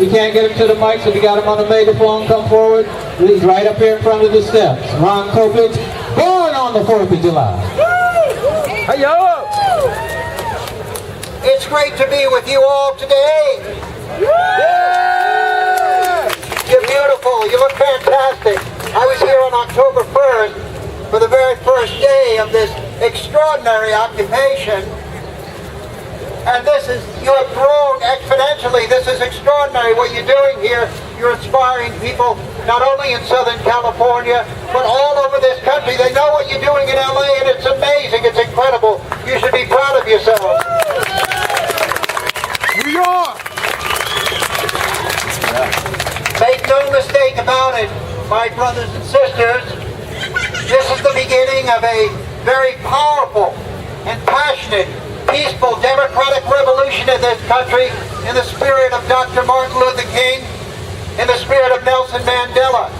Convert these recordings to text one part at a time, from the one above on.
We can't get him to the mic, so we got him on the megaphone. Come forward. He's right up here in front of the steps. Ron Kovic, born on the 4th of July. Hey, yo! It's great to be with you all today. Yeah! You're beautiful. You look fantastic. I was here on October 1st for the very first day of this extraordinary occupation. And you have grown exponentially. This is extraordinary what you're doing here. You're inspiring people not only in Southern California, but all over this country. They know what you're doing in LA, and it's amazing. It's incredible. You should be proud of yourselves. We are! Make no mistake about it, my brothers and sisters. This is the beginning of a very powerful and passionate, peaceful, democratic revolution in this country in the spirit of Dr. Martin Luther King, in the spirit of Nelson Mandela.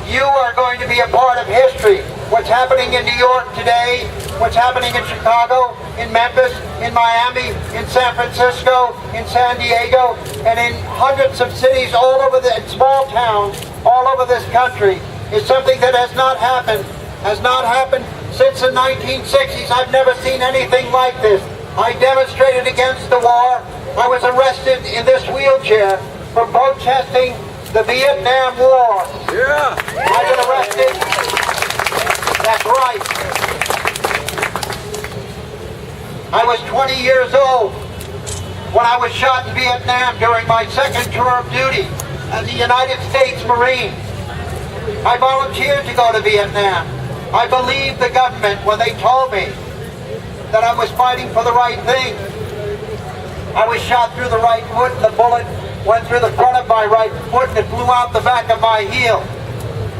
You are going to be a part of history. What's happening in New York today, what's happening in Chicago, in Memphis, in Miami, in San Francisco, in San Diego, and in hundreds of cities all over small towns all over this country is something that has not happened since the 1960s. I've never seen anything like this. I demonstrated against the war. I was arrested in this wheelchair for protesting the Vietnam War. Yeah! I've been arrested. That's right. I was 20 years old when I was shot in Vietnam during my second tour of duty as a United States Marine. I volunteered to go to Vietnam. I believed the government when they told me that I was fighting for the right thing. I was shot through the right foot, and the bullet went through the front of my right foot and it flew out the back of my heel.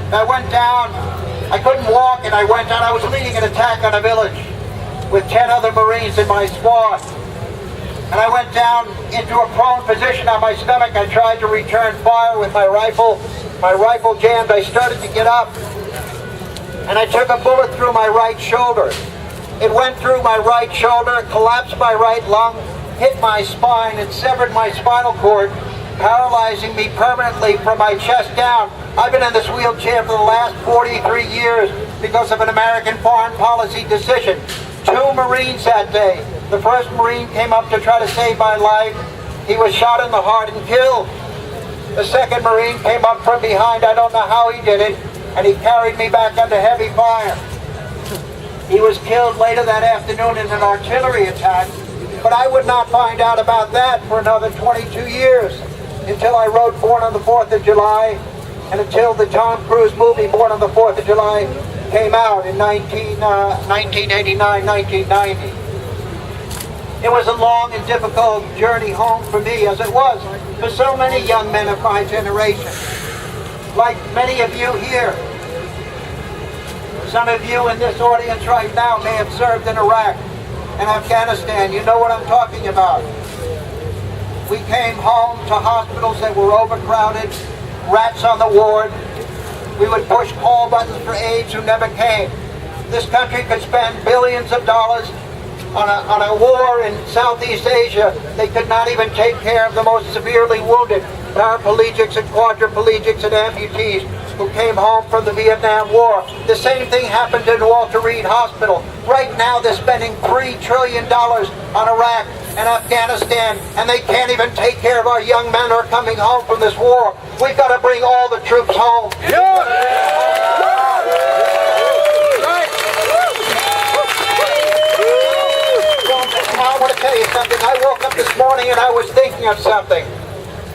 And I went down, I couldn't walk, and I went down. I was leading an attack on a village with 10 other Marines in my squad. And I went down into a prone position on my stomach. I tried to return fire with my rifle. My rifle jammed. I started to get up, and I took a bullet through my right shoulder. It went through my right shoulder, collapsed my right lung, hit my spine, and severed my spinal cord, paralyzing me permanently from my chest down. I've been in this wheelchair for the last 43 years because of an American foreign policy decision. 2 Marines that day. The first Marine came up to try to save my life. He was shot in the heart and killed. The second Marine came up from behind. I don't know how he did it, and he carried me back under heavy fire. He was killed later that afternoon in an artillery attack, but I would not find out about that for another 22 years until I wrote Born on the 4th of July, and until the Tom Cruise movie Born on the 4th of July came out in 1989, 1990. It was a long and difficult journey home for me, as it was for so many young men of my generation. Like many of you here, some of you in this audience right now may have served in Iraq and Afghanistan. You know what I'm talking about. We came home to hospitals that were overcrowded, rats on the ward. We would push call buttons for aides who never came. This country could spend billions of dollars on a war in Southeast Asia. They could not even take care of the most severely wounded paraplegics and quadriplegics and amputees who came home from the Vietnam War. The same thing happened in Walter Reed Hospital. Right now they're spending $3 trillion on Iraq and Afghanistan, and they can't even take care of our young men who are coming home from this war. We've got to bring all the troops home. I want to tell you something. I woke up this morning and I was thinking of something.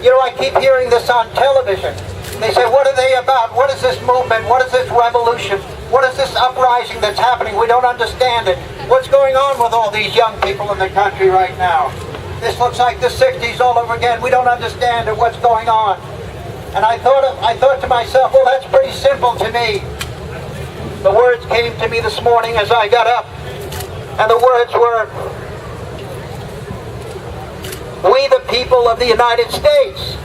You know, I keep hearing this on television. They say, what are they about? What is this movement? What is this revolution? What is this uprising that's happening? We don't understand it. What's going on with all these young people in the country right now? This looks like the 60s all over again. We don't understand it. What's going on? And I thought to myself, well, that's pretty simple to me. The words came to me this morning as I got up. And the words were, we the people of the United States,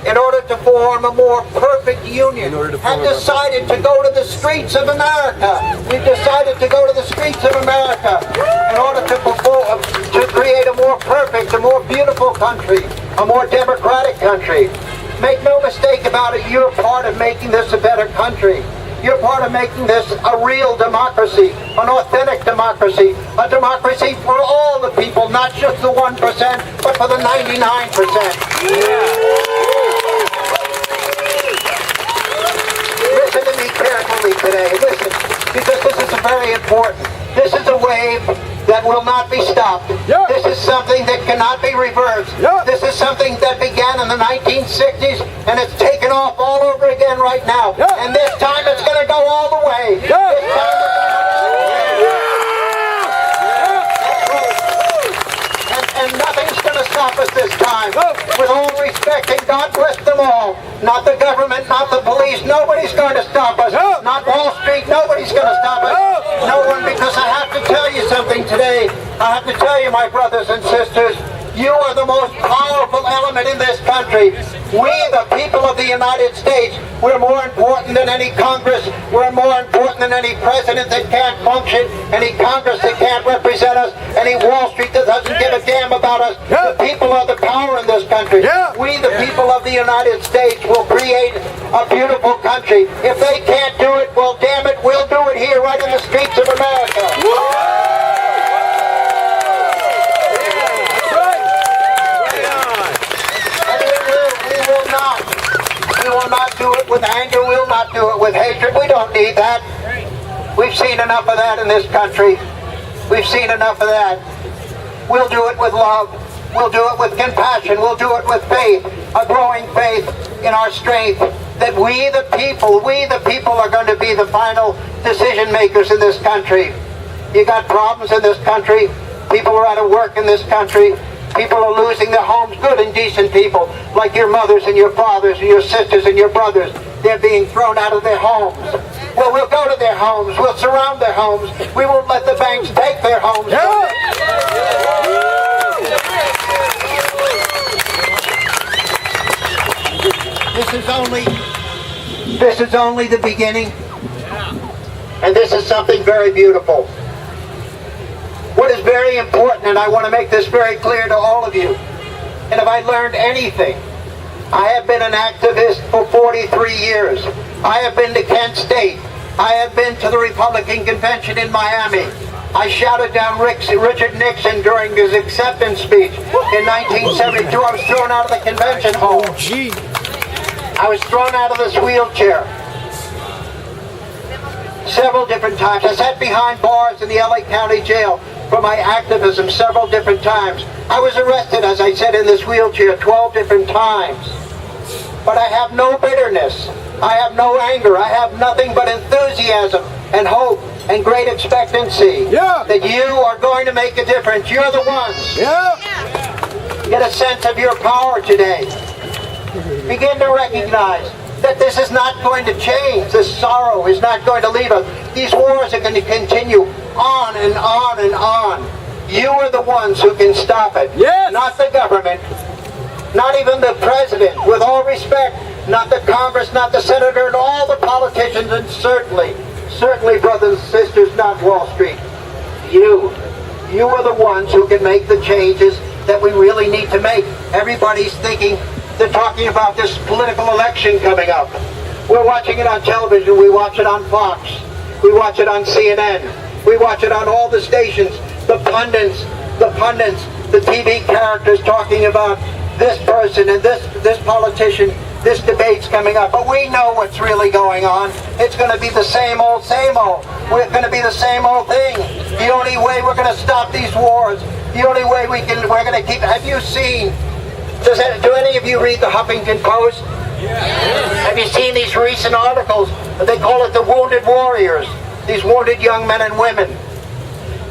in order to form a more perfect union, have decided to go to the streets of America. We've decided to go to the streets of America in order to create a more perfect, a more beautiful country, a more democratic country. Make no mistake about it, you're part of making this a better country. You're part of making this a real democracy, an authentic democracy, a democracy for all the people, not just the 1%, but for the 99%. Listen to me carefully today. Listen, because this is very important. This is a wave that will not be stopped. Yeah. This is something that cannot be reversed. Yeah. This is something that began in the 1960s, and it's taken off all over again right now. Yeah. And this time it's going to go all the way. Yeah. This time it's going to go all the way. And nothing's going to stop us this time. No. With all respect, and God bless them all. Not the government, not the police. Nobody's going to stop us. No. Not Wall Street. Nobody's going to stop us. No. No one, because I have to tell you something today. I have to tell you, my brothers and sisters, you are the most powerful element in this country. We, the people of the United States, we're more important than any Congress. We're more important than any president that can't function, any Congress that can't represent us, any Wall Street that doesn't give a damn about us. Yeah. The people are the power in this country. Yeah. We, the people of the United States, will create a beautiful country. If they can't do it, well, damn it, we'll do it here, right in the streets of America. We will not do it with anger. We'll not do it with hatred. We don't need that. We've seen enough of that in this country. We've seen enough of that. We'll do it with love. We'll do it with compassion. We'll do it with faith, a growing faith in our strength, that we the people are going to be the final decision makers in this country. You got problems in this country. People are out of work in this country. People are losing their homes, good and decent people, like your mothers and your fathers and your sisters and your brothers. They're being thrown out of their homes. Well, we'll go to their homes. We'll surround their homes. We won't let the banks take their homes. This is only the beginning. And this is something very beautiful. What is very important, and I want to make this very clear to all of you, and if I learned anything, I have been an activist for 43 years. I have been to Kent State. I have been to the Republican Convention in Miami. I shouted down Richard Nixon during his acceptance speech in 1972. I was thrown out of the convention hall. I was thrown out of this wheelchair several different times. I sat behind bars in the LA County Jail for my activism several different times. I was arrested, as I said, in this wheelchair 12 different times. But I have no bitterness. I have no anger. I have nothing but enthusiasm and hope and great expectancy that you are going to make a difference. You're the ones. Get a sense of your power today. Begin to recognize that this is not going to change. This sorrow is not going to leave us. These wars are going to continue on and on and on. You are the ones who can stop it. Not the government, not even the president, with all respect, not the Congress, not the senator, and all the politicians, and certainly, brothers and sisters, not Wall Street. You are the ones who can make the changes that we really need to make. Everybody's thinking, they're talking about this political election coming up. We're watching it on television. We watch it on Fox. We watch it on CNN. We watch it on all the stations. The pundits, the TV characters talking about this person and this politician. This debate's coming up. But we know what's really going on. It's going to be the same old, same old. We're going to be the same old thing. The only way we're going to stop these wars, the only way we're going to keep... Have you seen... Do any of you read the Huffington Post? Have you seen these recent articles? They call it the Wounded Warriors. These wounded young men and women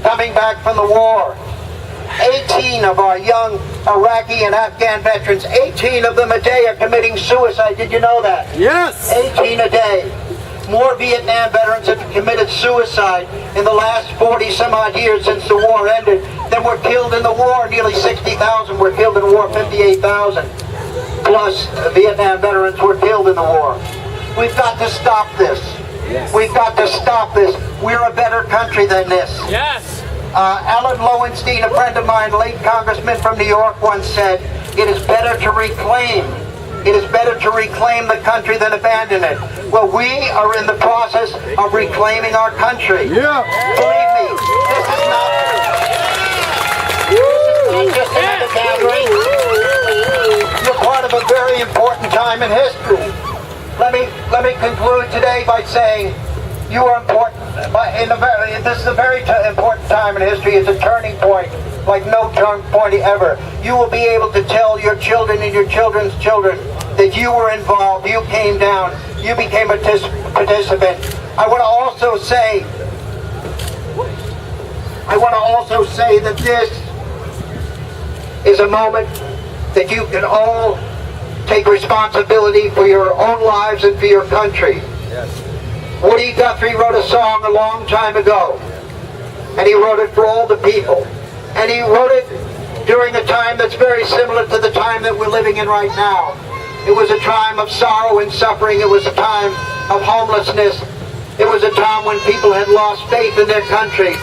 coming back from the war. 18 of our young Iraqi and Afghan veterans, 18 of them a day are committing suicide. Did you know that? 18 a day. More Vietnam veterans have committed suicide in the last 40 some odd years since the war ended than were killed in the war. Nearly 60,000 were killed in the war, 58,000 plus Vietnam veterans were killed in the war. We've got to stop this. We've got to stop this. We're a better country than this. Alan Lowenstein, a friend of mine, late congressman from New York, once said, it is better to reclaim It is better to reclaim the country than abandon it. Well, we are in the process of reclaiming our country. Yeah. Believe me, this is not just another gathering. You're part of a very important time in history. Let me conclude today by saying you are important. This is a very important time in history. It's a turning point like no turning point ever. You will be able to tell your children and your children's children that you were involved, you came down, you became a participant. I want to also say that this is a moment that you can all take responsibility for your own lives and for your country. Yes. Woody Guthrie wrote a song a long time ago, and he wrote it for all the people. And he wrote it during a time that's very similar to the time that we're living in right now. It was a time of sorrow and suffering. It was a time of homelessness. It was a time when people had lost faith in their country.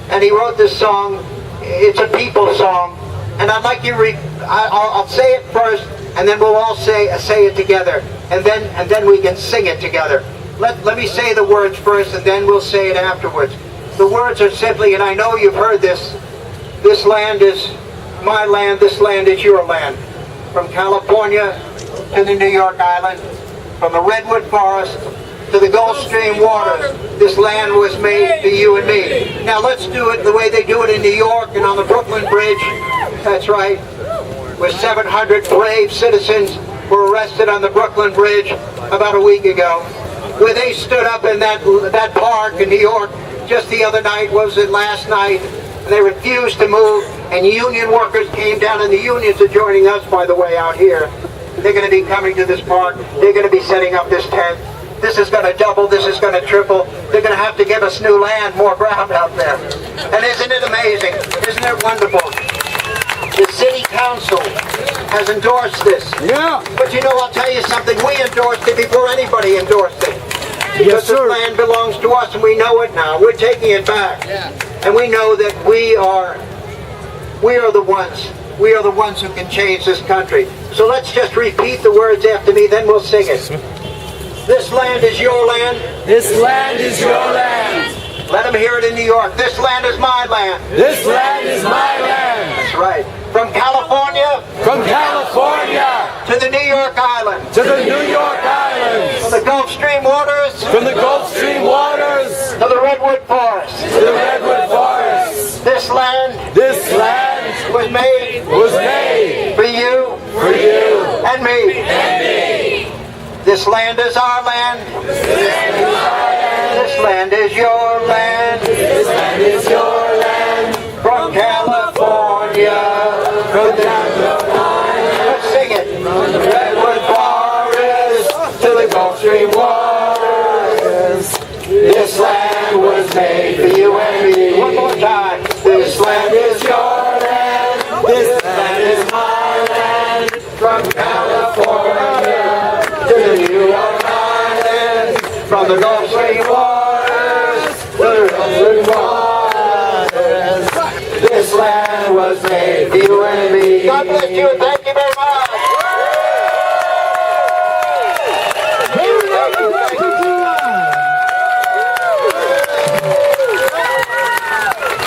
And he wrote this song. It's a people song. And I'd like you I'll say it first, and then we'll all say it together. And then we can sing it together. Let me say the words first, and then we'll say it afterwards. The words are simply, and I know you've heard this, this land is my land, this land is your land. From California to the New York Island, from the Redwood Forest to the Gulf Stream waters, this land was made for you and me. Now let's do it the way they do it in New York and on the Brooklyn Bridge. That's right, where 700 brave citizens were arrested on the Brooklyn Bridge about a week ago, where they stood up in that park in New York just the other night, was it last night, and they refused to move, and union workers came down, and the unions are joining us, by the way, out here. They're going to be coming to this park. They're going to be setting up this tent. This is going to double. This is going to triple. They're going to have to give us new land, more ground out there. And isn't it amazing? Isn't it wonderful? The city council has endorsed this. Yeah. But you know, I'll tell you something. We endorsed it before anybody endorsed it. Because this land belongs to us, and we know it now. We're taking it back. Yeah. And we know that we are the ones. We are the ones who can change this country. So let's just repeat the words after me, then we'll sing it. This land is your land. This land is your land. Let them hear it in New York. This land is my land. This land is my land. That's right. From California. From California. To the New York Island. To the New York Islands. From the Gulf Stream waters. From the Gulf Stream waters. To the Redwood Forest. To the Redwood Forest. This land. This land was made for you. For you. And me. And me. This land is our land. This land is our land. This land is your land. This land is your land. From California. From down the line. Let's sing it. From the Redwood Forest to the Gulf Stream waters. This land was made for you and me. One more time. This land is your land. This land is my land. From California to the New York Islands. From the Gulf Stream waters to the Redwood waters. This land was made for you and me. God bless you, and thank you very much.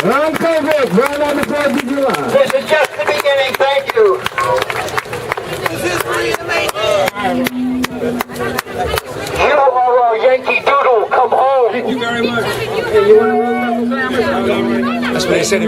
I'm Kovic, right on the 4th of July. This is just the beginning. Thank you. You are a Yankee Doodle. Come home. Thank you very much. That's what he said.